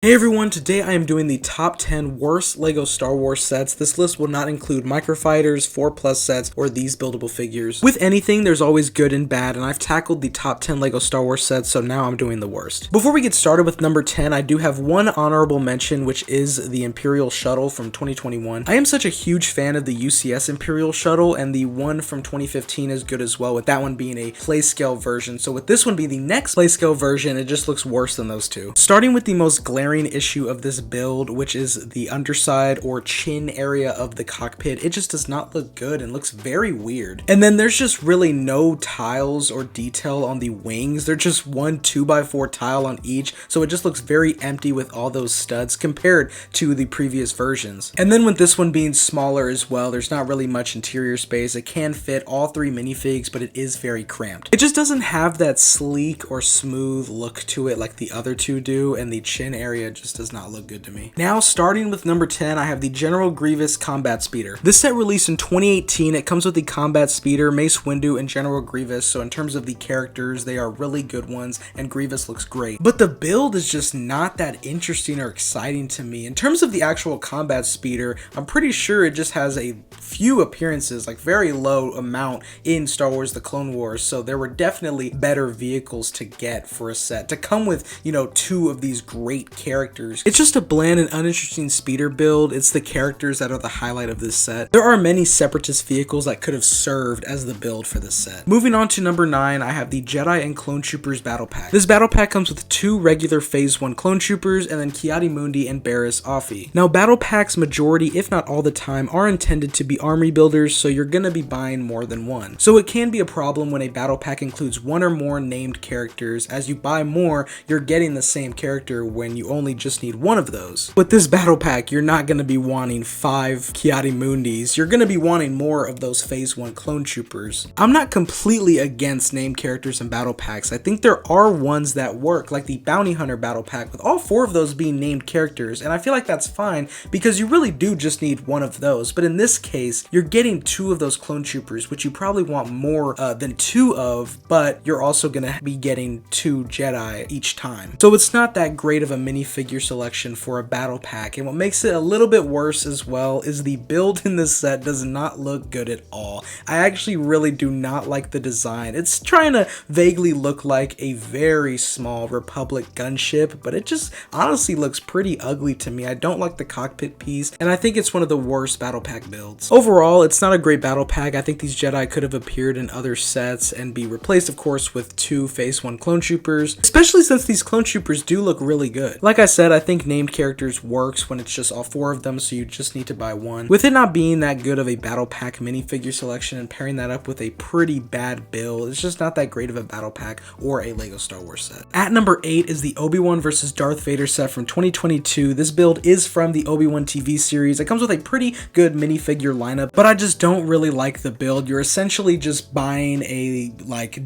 Hey everyone, today I am doing the top 10 worst LEGO Star Wars sets. This list will not include microfighters, 4+ sets, or these buildable figures. With anything, there's always good and bad, and I've tackled the top 10 LEGO Star Wars sets, so now I'm doing the worst. Before we get started with number 10, I do have one honorable mention, which is the Imperial Shuttle from 2021. I am such a huge fan of the UCS Imperial Shuttle, and the one from 2015 is good as well, with that one being a playscale version. So with this one being the next playscale version, it just looks worse than those two. Starting with the most glaring issue of this build, which is the underside or chin area of the cockpit. It just does not look good and looks very weird. And then there's just really no tiles or detail on the wings. They're just one 2x4 tile on each, so it just looks very empty with all those studs compared to the previous versions. And then with this one being smaller as well, there's not really much interior space. It can fit all three minifigs, but it is very cramped. It just doesn't have that sleek or smooth look to it like the other two do, and the chin area just does not look good to me. Now, starting with number 10, I have the General Grievous Combat Speeder. This set released in 2018. It comes with the Combat Speeder, Mace Windu, and General Grievous, so in terms of the characters, they are really good ones, and Grievous looks great. But the build is just not that interesting or exciting to me. In terms of the actual Combat Speeder, I'm pretty sure it just has a few appearances, like very low amount in Star Wars The Clone Wars, so there were definitely better vehicles to get for a set. To come with, two of these great characters. It's just a bland and uninteresting speeder build. It's the characters that are the highlight of this set. There are many Separatist vehicles that could have served as the build for this set. Moving on to number 9, I have the Jedi and Clone Troopers Battle Pack. This battle pack comes with 2 regular Phase 1 Clone Troopers and then Ki-Adi-Mundi and Barriss Offee. Now, battle packs majority, if not all the time, are intended to be army builders, so you're gonna be buying more than one. So it can be a problem when a battle pack includes one or more named characters. As you buy more, you're getting the same character when you only just need one of those. With this battle pack, you're not going to be wanting 5 Ki-Adi-Mundis. You're going to be wanting more of those Phase 1 Clone Troopers. I'm not completely against named characters in battle packs. I think there are ones that work, like the Bounty Hunter battle pack, with all 4 of those being named characters, and I feel like that's fine because you really do just need one of those. But in this case, you're getting 2 of those Clone Troopers, which you probably want more than 2 of, but you're also going to be getting 2 Jedi each time. So it's not that great of a minifigure selection for a battle pack, and what makes it a little bit worse as well is the build in this set does not look good at all. I actually really do not like the design. It's trying to vaguely look like a very small Republic gunship, but it just honestly looks pretty ugly to me. I don't like the cockpit piece, and I think it's one of the worst battle pack builds. Overall, it's not a great battle pack. I think these Jedi could have appeared in other sets and be replaced, of course, with 2 Phase 1 Clone Troopers, especially since these Clone Troopers do look really good. Like I said, I think named characters works when it's just all 4 of them, so you just need to buy one. With it not being that good of a battle pack minifigure selection and pairing that up with a pretty bad build, it's just not that great of a battle pack or a LEGO Star Wars set. At number 8 is the Obi-Wan vs. Darth Vader set from 2022. This build is from the Obi-Wan TV series. It comes with a pretty good minifigure lineup, but I just don't really like the build. You're essentially just buying a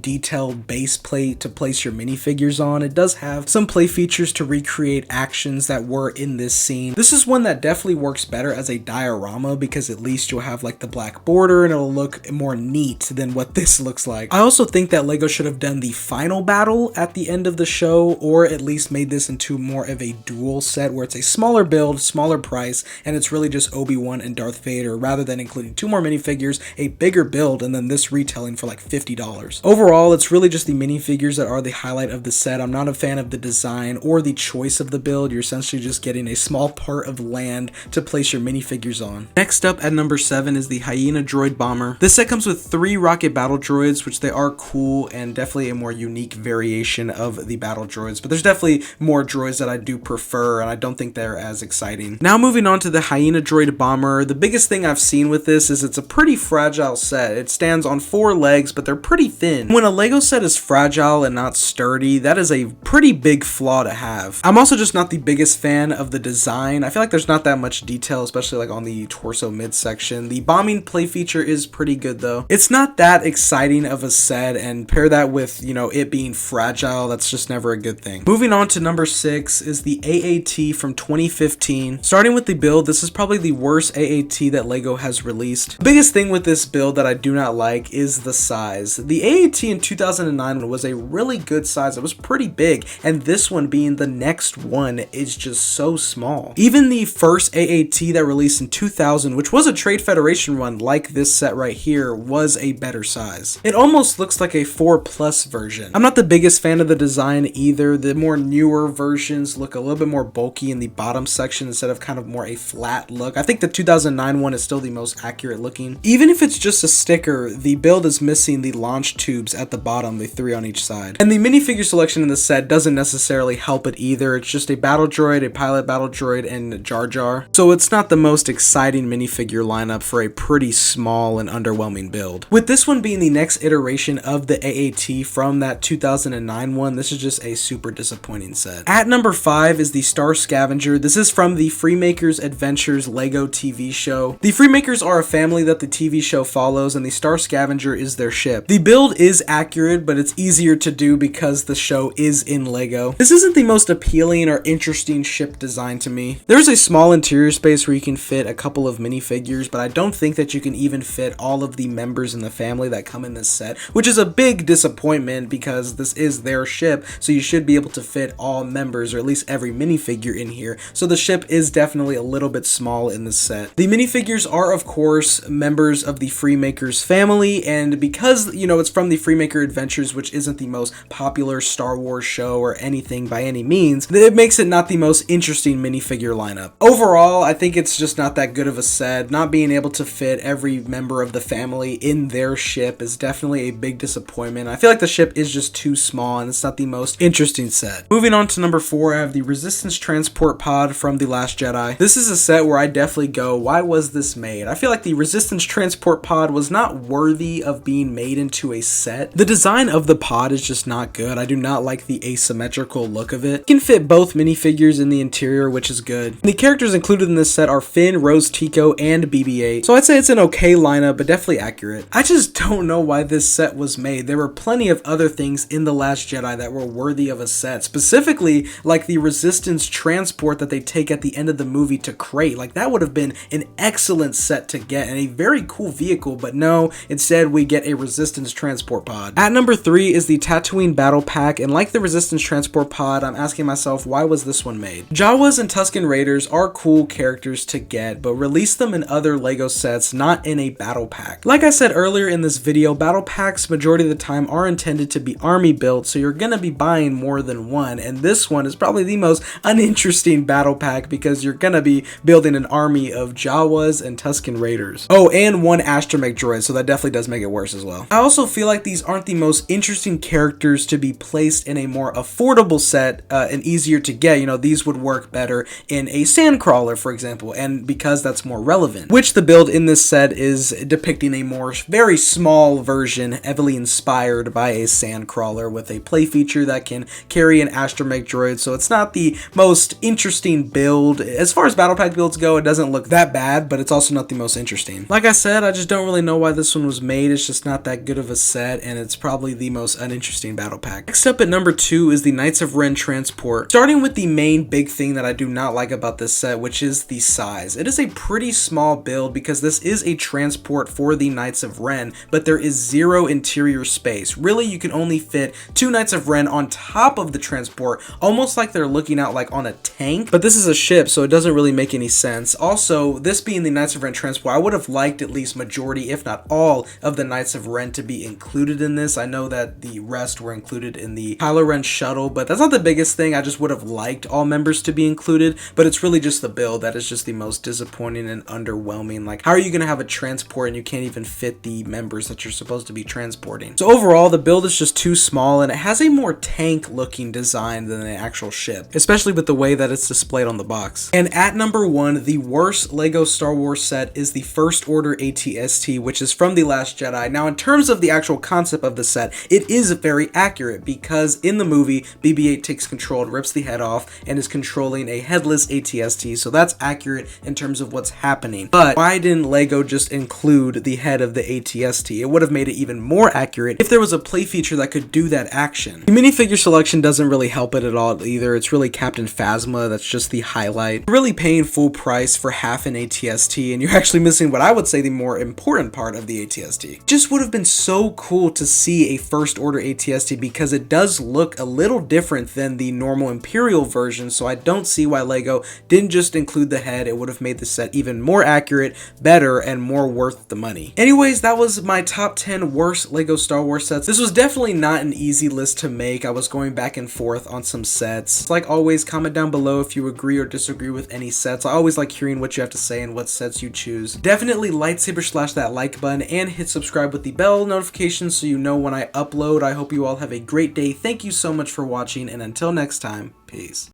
detailed base plate to place your minifigures on. It does have some play features to recreate actions that were in this scene. This is one that definitely works better as a diorama because at least you'll have the black border and it'll look more neat than what this looks like. I also think that LEGO should have done the final battle at the end of the show, or at least made this into more of a dual set where it's a smaller build, smaller price, and it's really just Obi-Wan and Darth Vader rather than including 2 more minifigures, a bigger build, and then this retailing for $50. Overall, it's really just the minifigures that are the highlight of the set. I'm not a fan of the design or the choice of the build. You're essentially just getting a small part of land to place your minifigures on. Next up at number 7 is the Hyena Droid Bomber. This set comes with 3 rocket battle droids, which they are cool and definitely a more unique variation of the battle droids, but there's definitely more droids that I do prefer and I don't think they're as exciting. Now moving on to the Hyena Droid Bomber, the biggest thing I've seen with this is it's a pretty fragile set. It stands on 4 legs, but they're pretty thin. When a LEGO set is fragile and not sturdy, that is a pretty big flaw to have. I'm also just not the biggest fan of the design. I feel like there's not that much detail, especially on the torso midsection. The bombing play feature is pretty good though. It's not that exciting of a set, and pair that with, it being fragile, that's just never a good thing. Moving on to number 6 is the AAT from 2015. Starting with the build, this is probably the worst AAT that LEGO has released. The biggest thing with this build that I do not like is the size. The AAT in 2009 was a really good size. It was pretty big, and this one being the next 1 is just so small. Even the first AAT that released in 2000, which was a Trade Federation run like this set right here, was a better size. It almost looks like a 4+ version. I'm not the biggest fan of the design either. The more newer versions look a little bit more bulky in the bottom section instead of kind of more a flat look. I think the 2009 one is still the most accurate looking. Even if it's just a sticker, the build is missing the launch tubes at the bottom, the 3 on each side. And the minifigure selection in the set doesn't necessarily help it either. It's just a battle droid, a pilot battle droid, and Jar Jar. So it's not the most exciting minifigure lineup for a pretty small and underwhelming build. With this one being the next iteration of the AAT from that 2009 one, this is just a super disappointing set. At number 5 is the Star Scavenger. This is from the Freemakers Adventures Lego TV show. The Freemakers are a family that the TV show follows, and the Star Scavenger is their ship. The build is accurate, but it's easier to do because the show is in Lego. This isn't the most appealing or interesting ship design to me. There's a small interior space where you can fit a couple of minifigures, but I don't think that you can even fit all of the members in the family that come in this set, which is a big disappointment because this is their ship, so you should be able to fit all members or at least every minifigure in here. So the ship is definitely a little bit small in this set. The minifigures are of course members of the Freemakers family, and because you know it's from the Freemaker Adventures, which isn't the most popular Star Wars show or anything by any means, it makes it not the most interesting minifigure lineup. Overall, I think it's just not that good of a set. Not being able to fit every member of the family in their ship is definitely a big disappointment. I feel like the ship is just too small and it's not the most interesting set. Moving on to number 4, I have the Resistance Transport Pod from The Last Jedi. This is a set where I definitely go, why was this made? I feel like the Resistance Transport Pod was not worthy of being made into a set. The design of the pod is just not good. I do not like the asymmetrical look of it. You can fit both minifigures in the interior, which is good. The characters included in this set are Finn, Rose Tico, and BB-8, so I'd say it's an okay lineup, but definitely accurate. I just don't know why this set was made. There were plenty of other things in The Last Jedi that were worthy of a set, specifically like the Resistance Transport that they take at the end of the movie to Crate. Like that would have been an excellent set to get and a very cool vehicle, but no, instead we get a Resistance Transport Pod. At number 3 is the Tatooine Battle Pack, and like the Resistance Transport Pod, I'm asking myself, why was this one made? Jawas and Tusken Raiders are cool characters to get, but release them in other Lego sets, not in a battle pack. Like I said earlier in this video, battle packs majority of the time are intended to be army built, so you're gonna be buying more than one, and this one is probably the most uninteresting battle pack because you're gonna be building an army of Jawas and Tusken Raiders. Oh, and one astromech droid, so that definitely does make it worse as well. I also feel like these aren't the most interesting characters to be placed in a more affordable set and easier to get. You know, these would work better in a Sandcrawler, for example, and because that's more relevant. Which the build in this set is depicting a more very small version, heavily inspired by a Sandcrawler with a play feature that can carry an astromech droid, so it's not the most interesting build. As far as battle pack builds go, it doesn't look that bad, but it's also not the most interesting. Like I said, I just don't really know why this one was made. It's just not that good of a set, and it's probably the most uninteresting battle pack. Next up at number 2 is the Knights of Ren Transport. Starting with the main big thing that I do not like about this set, which is the size. It is a pretty small build because this is a transport for the Knights of Ren, but there is zero interior space. Really, you can only fit 2 Knights of Ren on top of the transport, almost like they're looking out like on a tank, but this is a ship, so it doesn't really make any sense. Also, this being the Knights of Ren transport, I would have liked at least majority, if not all, of the Knights of Ren to be included in this. I know that the rest were included in the Kylo Ren shuttle, but that's not the biggest thing. I just would have liked all members to be included, but it's really just the build that is just the most disappointing and underwhelming. Like, how are you going to have a transport and you can't even fit the members that you're supposed to be transporting? So overall, the build is just too small, and it has a more tank looking design than the actual ship, especially with the way that it's displayed on the box. And at number 1, the worst Lego Star Wars set is the First Order AT-ST, which is from The Last Jedi. Now, in terms of the actual concept of the set, it is very accurate because in the movie, BB-8 takes control, rips the head off, and is controlling a headless AT-ST, so that's accurate in terms of what's happening. But why didn't Lego just include the head of the AT-ST? It would have made it even more accurate if there was a play feature that could do that action. The minifigure selection doesn't really help it at all either. It's really Captain Phasma that's just the highlight. You're really paying full price for half an AT-ST, and you're actually missing what I would say the more important part of the AT-ST. Just would have been so cool to see a First Order AT-ST because it does look a little different than the normal Imperial Imperial version, so I don't see why LEGO didn't just include the head. It would have made the set even more accurate, better, and more worth the money. Anyways, that was my top 10 worst LEGO Star Wars sets. This was definitely not an easy list to make. I was going back and forth on some sets. Like always, comment down below if you agree or disagree with any sets. I always like hearing what you have to say and what sets you choose. Definitely lightsaber slash that like button and hit subscribe with the bell notification so you know when I upload. I hope you all have a great day. Thank you so much for watching, and until next time, peace.